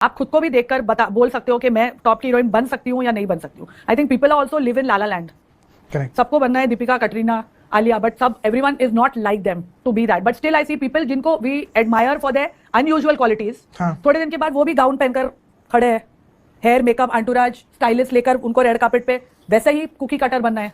आप खुद को भी देखकर बोल सकते हो कि मैं टॉप की हीरोइन बन सकती हूँ या नहीं बन सकती हूँ. I think people are also live in la लैंड. करेक्ट. सबको बनना है दीपिका, कटरीना, आलिया, बट सब everyone is not like them to be that. But still I see people जिनको we admire for their unusual qualities. थोड़े दिन के बाद वो भी गाउन पहनकर खड़े हैं, हेयर मेकअप एंटूराज स्टाइलिस्ट लेकर उनको रेड कार्पेट पे वैसे ही कुकी कटर बनना है.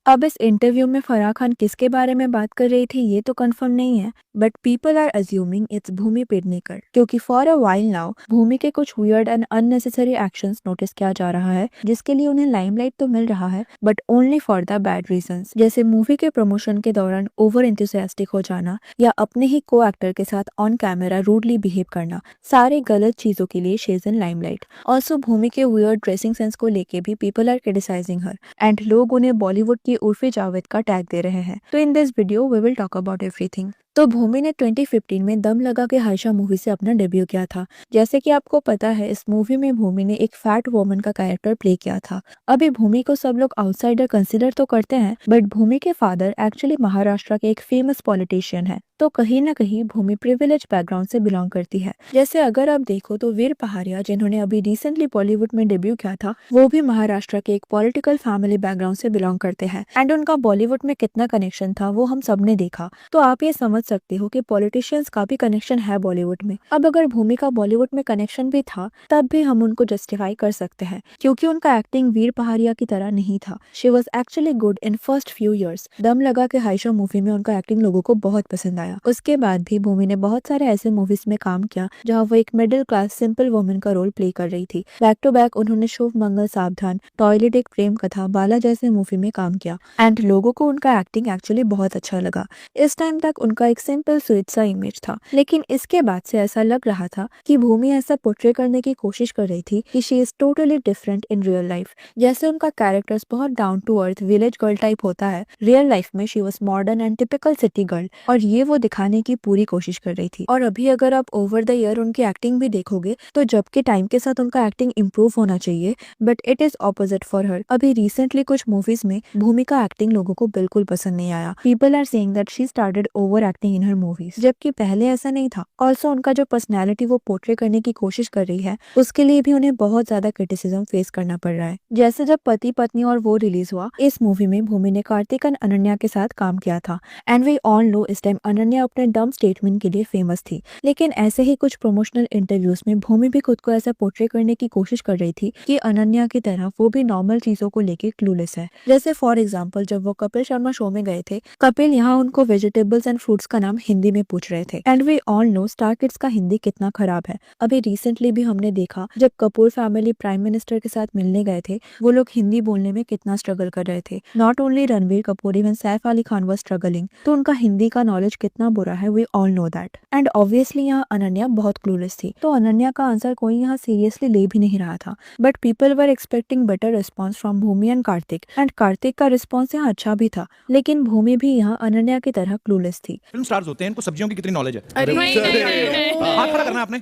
अब इस इंटरव्यू में फराह खान किसके बारे में बात कर रही थी ये तो कंफर्म नहीं है, but people are assuming it's Bhumi Pednekar, क्योंकि for a while now Bhumi के कुछ weird and unnecessary actions notice किया जा रहा है, जिसके लिए उन्हें लाइमलाइट तो मिल रहा है but only for the bad reasons, जैसे मूवी के प्रमोशन के दौरान ओवर एंथुसियास्टिक हो जाना या अपने ही को एक्टर के साथ ऑन कैमरा रूडली बिहेव करना. सारे गलत चीजों के लिए she is in limelight. Also Bhumi के वियर्ड ड्रेसिंग सेंस को लेके भी people are criticising her and लोग उन्हें बॉलीवुड की उर्फी जावेद का टैग दे रहे हैं. तो in this video we will talk about everything. तो भूमि ने 2015 में दम लगा के हाइशा मूवी से अपना डेब्यू किया था. जैसे कि आपको पता है, इस मूवी में भूमि ने एक फैट वुमन का कैरेक्टर प्ले किया था. अभी भूमि को सब लोग आउटसाइडर कंसीडर तो करते हैं, बट भूमि के फादर एक्चुअली महाराष्ट्र के एक फेमस पॉलिटिशियन है. तो कहीं ना कहीं भूमि प्रिविलेज बैकग्राउंड से बिलोंग करती है. जैसे अगर आप देखो तो वीर पहाड़िया, जिन्होंने अभी रिसेंटली बॉलीवुड में डेब्यू किया था, वो भी महाराष्ट्र के एक पॉलिटिकल फैमिली बैकग्राउंड से बिलोंग करते हैं. एंड उनका बॉलीवुड में कितना कनेक्शन था वो हम सब ने देखा. तो आप ये समझ सकते हो कि पॉलिटिशियंस का भी कनेक्शन है बॉलीवुड में. अब अगर भूमि का बॉलीवुड में कनेक्शन भी था तब भी हम उनको जस्टिफाई कर सकते हैं, क्योंकि उनका एक्टिंग वीर पहाड़िया की तरह नहीं था. She was actually good in first few years. दम लगा के हाइशा मूवी में उनका एक्टिंग लोगों को बहुत पसंद आया. उसके बाद भी भूमि ने बहुत सारे ऐसे मूवीज में काम किया जहाँ वो एक मिडिल क्लास सिंपल वुमन का रोल प्ले कर रही थी. बैक टू बैक उन्होंने शुभ मंगल सावधान, टॉयलेट एक प्रेम कथा, बाला जैसे मूवी में काम किया एंड लोगों को उनका एक्टिंग एक्चुअली बहुत अच्छा लगा. इस टाइम तक उनका एक सिंपल स्वीट सा इमेज था, लेकिन इसके बाद से ऐसा लग रहा था कि भूमि ऐसा पोर्ट्रे करने की कोशिश कर रही थी कि she is totally different in real life. जैसे उनका कैरेक्टर्स बहुत down to earth village girl type होता है, रियल लाइफ में she was modern and typical city girl, और ये वो दिखाने की पूरी कोशिश कर रही थी. और अभी अगर आप ओवर द ईयर उनकी एक्टिंग भी देखोगे तो जबकि टाइम के साथ उनका एक्टिंग इम्प्रूव होना चाहिए, but it is opposite for her. अभी रिसेंटली कुछ मूवीज में भूमि का एक्टिंग लोगों को बिल्कुल पसंद नहीं आया. People are saying that she started over acting in her movies, जबकि पहले ऐसा नहीं था. ऑल्सो उनका जो पर्सनैलिटी वो पोर्ट्रे करने की कोशिश कर रही है उसके लिए भी उन्हें बहुत ज्यादा क्रिटिसिज्म फेस करना पड़ रहा है. जैसे जब पति पत्नी और वो रिलीज हुआ, इस मूवी में भूमि ने कार्तिक एंड अनन्या के साथ काम किया था. एंड वी ऑल नो इस टाइम अनन्या अपने डम स्टेटमेंट के लिए फेमस थी. लेकिन ऐसे ही कुछ प्रमोशनल इंटरव्यूज में भूमि भी खुद को ऐसा पोर्ट्रे करने की कोशिश कर रही थी कि अनन्या की तरह वो भी नॉर्मल चीजों को लेके क्लूलेस है. जैसे फॉर एग्जाम्पल जब वो कपिल शर्मा शो में गए थे, कपिल यहाँ उनको वेजिटेबल्स एंड फ्रूट्स का नाम हिंदी में पूछ रहे थे. And we all know star kids का हिंदी कितना खराब है. अभी रिसेंटली भी हमने देखा जब कपूर फैमिली प्राइम मिनिस्टर के साथ मिलने गए थे, वो लोग हिंदी बोलने में कितना स्ट्रगल कर रहे थे. Not only Ranveer Kapoor, even Saif Ali Khan was struggling. तो उनका हिंदी का नॉलेज कितना बुरा है we all know that. And obviously यहाँ अनन्या बहुत क्लूलेस थी. तो अनन्या का आंसर कोई यहाँ सीरियसली ले भी नहीं रहा था. But people were expecting better response from Bhumi and Kartik, and Kartik का रिस्पॉन्स यहाँ अच्छा भी था. लेकिन भूमि भी यहाँ अनन्या की तरह क्लूलेस थी. फिल्म स्टार्स होते हैं, इनको सब्जियों की कितनी नॉलेज है? हाथ खड़ा करना है आपने.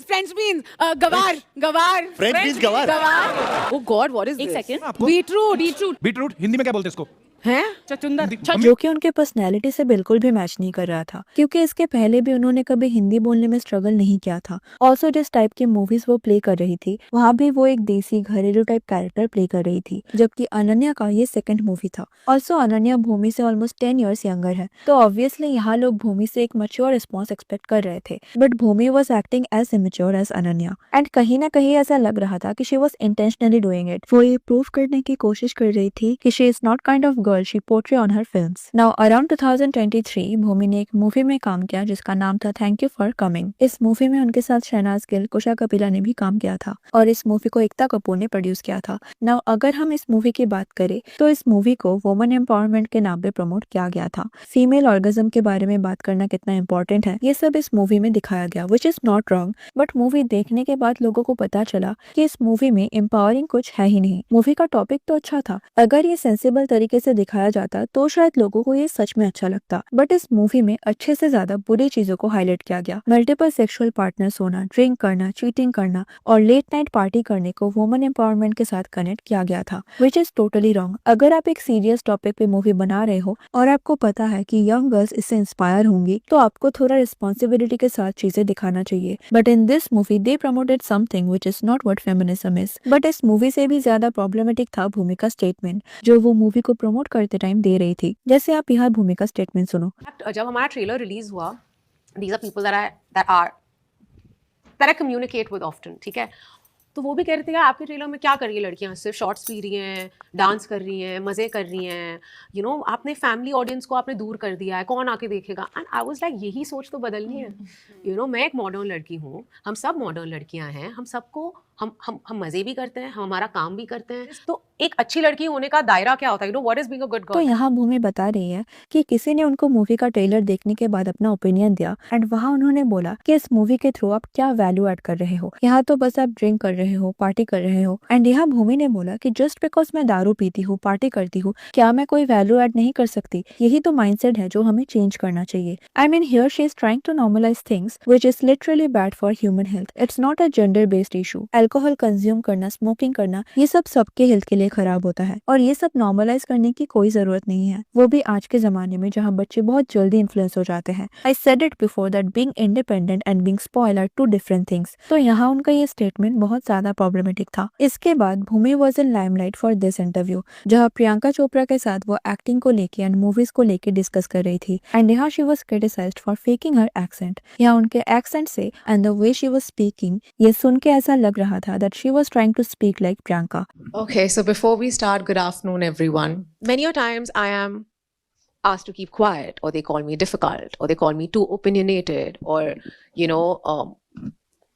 फ्रेंच बीन, गवार, गवार, फ्रेंच बीन्स गवार. गवार. ओह गॉड, व्हाट इज एक this? Second. Beetroot. Beetroot Hindi में क्या बोलते हैं इसको? हैं? चचुंदर. जो कि उनके पर्सनैलिटी से बिल्कुल भी मैच नहीं कर रहा था, क्योंकि इसके पहले भी उन्होंने कभी हिंदी बोलने में स्ट्रगल नहीं किया था. ऑल्सो जिस टाइप की मूवीज वो प्ले कर रही थी वहाँ भी वो एक देसी घरेलू टाइप कैरेक्टर प्ले कर रही थी, जबकि अनन्या का ये सेकंड मूवी था. ऑल्सो अनन्या भूमि से ऑलमोस्ट 10 ईयर्स यंगर है, तो ऑब्वियसली यहाँ लोग भूमि से एक मैच्योर रिस्पॉन्स एक्सपेक्ट कर रहे थे. But Bhumi was acting as immature as Ananya, and कहीं ना कहीं ऐसा लग रहा था कि she was intentionally doing it. वो ये प्रूव करने की कोशिश कर रही थी कि she is not kind of girl she portray on her films. Now around 2023 भूमि ने एक मूवी में काम किया जिसका नाम था थैंक यू फॉर कमिंग. इस मूवी में उनके साथ शहनाज गिल, कुशा कपिला ने भी काम किया था, और इस मूवी को एकता कपूर ने प्रोड्यूस किया था. नाउ अगर हम इस मूवी की बात करें तो इस मूवी को वुमन एम्पावरमेंट के नाम पे प्रमोट किया गया था. फीमेल ऑर्गेजम के बारे में बात करना कितना इंपॉर्टेंट है ये सब इस मूवी में दिखाया गया, which is not wrong. But movie देखने के बाद लोगों को पता चला कि इस मूवी में एम्पावरिंग कुछ है ही नहीं. मूवी का टॉपिक तो अच्छा था, अगर ये सेंसिबल तरीके से दिखाया जाता तो शायद लोगों को ये सच में अच्छा लगता, बट इस मूवी में अच्छे से ज्यादा बुरी चीजों को हाईलाइट किया गया। मल्टीपल सेक्सुअल पार्टनर्स होना, ड्रिंक करना, चीटिंग करना और लेट नाइट पार्टी करने को वुमेन एम्पावरमेंट के साथ कनेक्ट किया गया था, विच इज टोटली रॉन्ग। अगर आप एक सीरियस टॉपिक पे मूवी बना रहे हो और आपको पता है कि यंग गर्ल्स इससे इंस्पायर होंगी, तो आपको थोड़ा रिस्पॉन्सिबिलिटी के साथ चीजें दिखाना चाहिए। But in this movie they promoted something which is not what feminism is. But इस मूवी से भी ज्यादा प्रॉब्लमेटिक था भूमि का स्टेटमेंट जो वो मूवी को प्रमोट करते टाइम दे रही थी। जैसे आप यहाँ भूमि का स्टेटमेंट सुनो। जब हमारा ट्रेलर रिलीज हुआ, these are people that I communicate with often, ठीक है, तो वो भी कह रहे थे यार आपके ट्रेलर में क्या कर रही है लड़कियां, सिर्फ शॉर्ट्स पी रही हैं, डांस कर रही हैं, मजे कर रही हैं, यू नो आपने फैमिली ऑडियंस को आपने दूर कर दिया है, कौन आके देखेगा। एंड आई वाज लाइक यही सोच तो बदलनी है। यू नो मैं एक मॉडर्न लड़की हूँ, हम सब मॉडर्न लड़कियां हैं, हम सबको हम मजे भी करते हैं, हम हमारा काम भी करते हैं। तो एक अच्छी लड़की होने का दायरा क्या होता है, you know what is being a good तो गर्ल। यहाँ भूमि बता रही है कि किसी ने उनको मूवी का ट्रेलर देखने के बाद अपना ओपिनियन दिया एंड वहाँ उन्होंने बोला कि इस मूवी के थ्रू आप क्या वैल्यू ऐड कर रहे हो, यहाँ तो बस आप ड्रिंक कर रहे हो, पार्टी कर रहे हो। एंड यहाँ भूमि ने बोला कि जस्ट बिकॉज मैं दारू पीती हूँ, पार्टी करती हूँ, क्या मैं कोई वैल्यू ऐड नहीं कर सकती? यही तो माइंडसेट है जो हमें चेंज करना चाहिए। I mean here she is trying to normalise things which is literally bad for human health. It's not a gender based issue. Alcohol consume करना, स्मोकिंग करना, ये सब सबके हेल्थ के लिए खराब होता है और ये सब नॉर्मलाइज करने की कोई जरूरत नहीं है, वो भी आज के जमाने में जहाँ बच्चे बहुत जल्दी इन्फ्लुएंस हो जाते हैं। I said it before that being independent and being spoiled are two different things. तो यहाँ उनका ये स्टेटमेंट बहुत ज्यादा प्रॉब्लमेटिक था। इसके बाद Bhumi was in limelight for this interview जहाँ प्रियंका चोपड़ा के साथ वो एक्टिंग को लेके एंड मूवीज को लेके डिस्कस कर रही थी। एंड यहाँ she was criticised for faking her accent. यहाँ उनके एक्सेंट से and the way she was speaking ये सुन के ऐसा लग रहा था that she was trying to speak like Priyanka. Okay, so before we start, good afternoon, everyone. Many a times I am asked to keep quiet, or they call me difficult, or they call me too opinionated, or you know,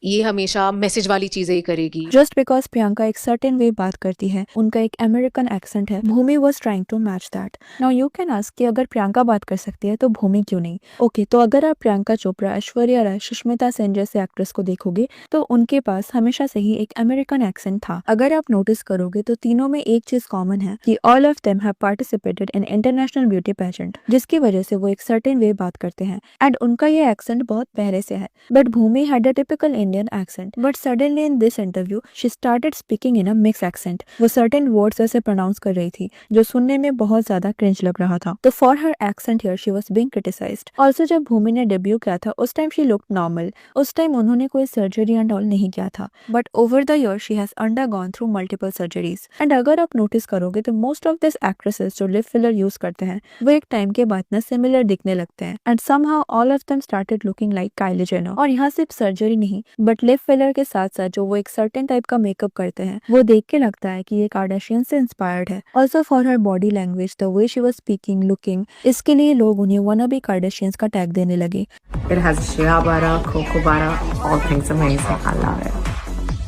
ये हमेशा message वाली चीजें ही करेगी। Just because Priyanka एक certain way बात करती है, उनका एक अमेरिकन एक्सेंट है, Bhumi was trying to match that. Now you can ask कि अगर प्रियंका बात कर सकती है तो भूमि क्यों नहीं? ओके, तो अगर आप प्रियंका चोपड़ा, ऐश्वर्या राय, सुष्मिता सेन जैसे एक्ट्रेस को देखोगे तो उनके पास हमेशा से ही एक अमेरिकन एक्सेंट था। अगर आप नोटिस करोगे तो तीनों में एक चीज कॉमन है कि all of them have participated in international beauty pageant, जिसकी वजह से वो एक सर्टेन वे बात करते हैं एंड उनका ये एक्सेंट बहुत पहले से है। But Bhumi had a typical Indian accent, but suddenly in this interview she started speaking in a mix accent. वो सर्टेन वर्ड्स ऐसे प्रोनाउंस कर रही थी जो सुनने में बहुत ज्यादा क्रिंज लग रहा था। तो for her accent here she was being criticised. Also जब भूमि ने डेब्यू किया था उस टाइम शी लुक्ड नॉर्मल। उस टाइम उन्होंने कोई सर्जरी एंड ऑल नहीं किया था, but over the year she has undergone through multiple surgeries. And अगर आप नोटिस करोगे तो मोस्ट ऑफ दिस एक्ट्रेसेस जो लिप फिलर यूज करते हैं वो एक टाइम के बाद ना सिमिलर दिखने लगते हैं and somehow all of them started looking like Kylie Jenner. और यहाँ सिर्फ सर्जरी नहीं बट लिप फिलर के साथ साथ जो वो एक सर्टेन टाइप का मेकअप करते हैं वो देख के लगता है कि ये कार्डाशियन से इंस्पायर्ड है। Also for her body language, the way she was speaking, looking, इसके लिए लोग उन्हें wannabe कार्डाशियंस का टैग देने लगे। It has shea butter, cocoa butter, all things amazing. I love it.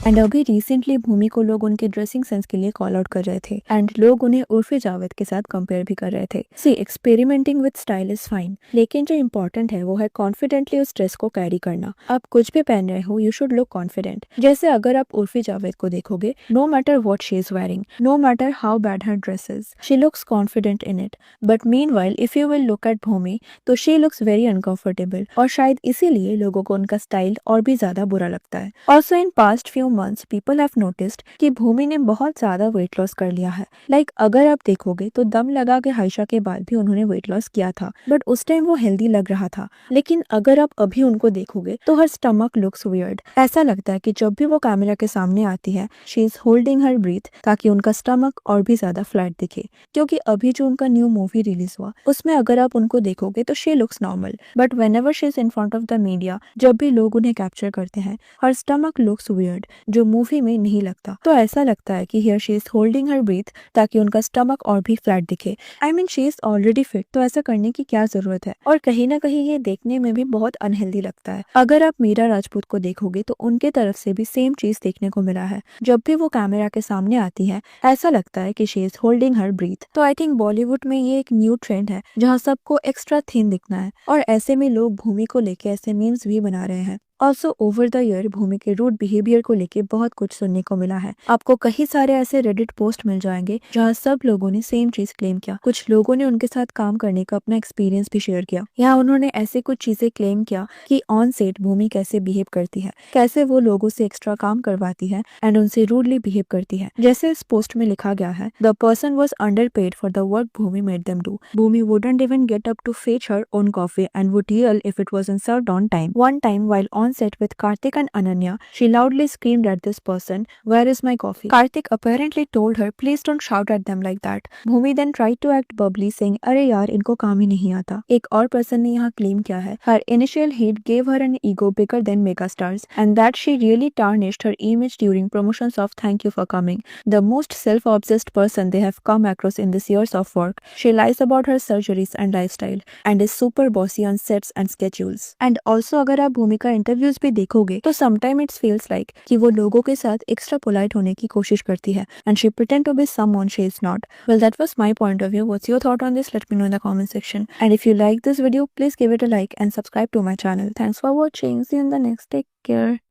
And अभी रिसेंटली भूमि को लोग उनके ड्रेसिंग सेंस के लिए कॉल आउट कर रहे थे एंड लोग उन्हें उर्फी जावेद के साथ कंपेयर भी कर रहे थे। See experimenting with style is fine, लेकिन जो इम्पोर्टेंट है वो है कॉन्फिडेंटली उस ड्रेस को कैरी करना। आप कुछ भी पहन रहे हो, यू शुड लुक कॉन्फिडेंट। जैसे अगर आप उर्फी जावेद को देखोगे, no matter what she is wearing, no matter how bad her dress is, she looks confident in it. But meanwhile if you will look at Bhumi तो शी लुक्स वेरी अनकंफर्टेबल और शायद इसीलिए लोगों को उनका स्टाइल और भी ज्यादा बुरा लगता है। Also in past few months people have noticed कि भूमि ने बहुत ज्यादा वेट लॉस कर लिया है। लाइक अगर आप देखोगे तो दम लगा के हाइशा के बाद भी उन्होंने वेट लॉस किया था, बट उस टाइम वो हेल्दी लग रहा था। लेकिन अगर आप अभी उनको देखोगे तो हर स्टमक लुक्स वियर्ड। ऐसा लगता है कि जब भी वो कैमरा के सामने आती है she is holding her breath ताकि उनका स्टमक और भी ज्यादा फ्लैट दिखे। क्योंकि अभी जो उनका न्यू मूवी रिलीज हुआ उसमें अगर आप उनको देखोगे तो she looks normal, but whenever she is in front of the media, जब भी लोग उन्हें कैप्चर करते हैं, हर स्टमक लुक्स वियर्ड जो मूवी में नहीं लगता। तो ऐसा लगता है कि here she is holding her breath ताकि उनका स्टमक और भी फ्लैट दिखे। I mean she is already fit, तो ऐसा करने की क्या जरूरत है? और कहीं ना कहीं ये देखने में भी बहुत अनहेल्दी लगता है। अगर आप मीरा राजपूत को देखोगे तो उनके तरफ से भी सेम चीज देखने को मिला है। जब भी वो कैमरा के सामने आती है ऐसा लगता है कि she is holding her breath. तो आई थिंक बॉलीवुड में ये एक न्यू ट्रेंड है जहाँ सबको एक्स्ट्रा थिन दिखना है और ऐसे में लोग भूमि को लेके ऐसे मीम्स भी बना रहे हैं। ऑल्सो ओवर द ईयर भूमि के रूड बिहेवियर को लेके बहुत कुछ सुनने को मिला है। आपको कई सारे ऐसे रेडिट पोस्ट मिल जाएंगे जहाँ सब लोगों ने सेम चीज क्लेम किया। कुछ लोगों ने उनके साथ काम करने का अपना एक्सपीरियंस भी शेयर किया। यहाँ उन्होंने ऐसे कुछ चीजें क्लेम किया कि ऑन सेट भूमि कैसे बिहेव करती है, कैसे वो लोगों से एक्स्ट्रा काम करवाती है एंड उनसे रूडली बिहेव करती है। जैसे इस पोस्ट में लिखा गया है, the person was underpaid for the work Bhumi made them do. Bhumi wouldn't even get up to fetch her own coffee and would yell if it wasn't served on time. One time, while on set with Karthik and Ananya, she loudly screamed at this person, "Where is my coffee?" Karthik apparently told her, "Please don't shout at them like that." Bhumi then tried to act bubbly, saying, "अरे यार, इनको काम ही नहीं आता." एक और person ने यहाँ क्लेम किया है, her initial hate gave her an ego bigger than megastars, and that she really tarnished her image during promotions of "Thank you for coming." The most self-obsessed person they have come across in this years of work. She lies about her surgeries and lifestyle and is super bossy on sets and schedules. And also अगर आप भूमि का interviews भी देखोगे तो sometime it's feels like कि वो लोगों के साथ एक्स्ट्रा पोलाइट होने की कोशिश करती है and she pretend to be someone she is not. Well, that was my point of view. What's your thought on this? Let me know in the comment section. And if you like this video, please give it a like and subscribe to my channel. Thanks for watching. See you in the next. Take care.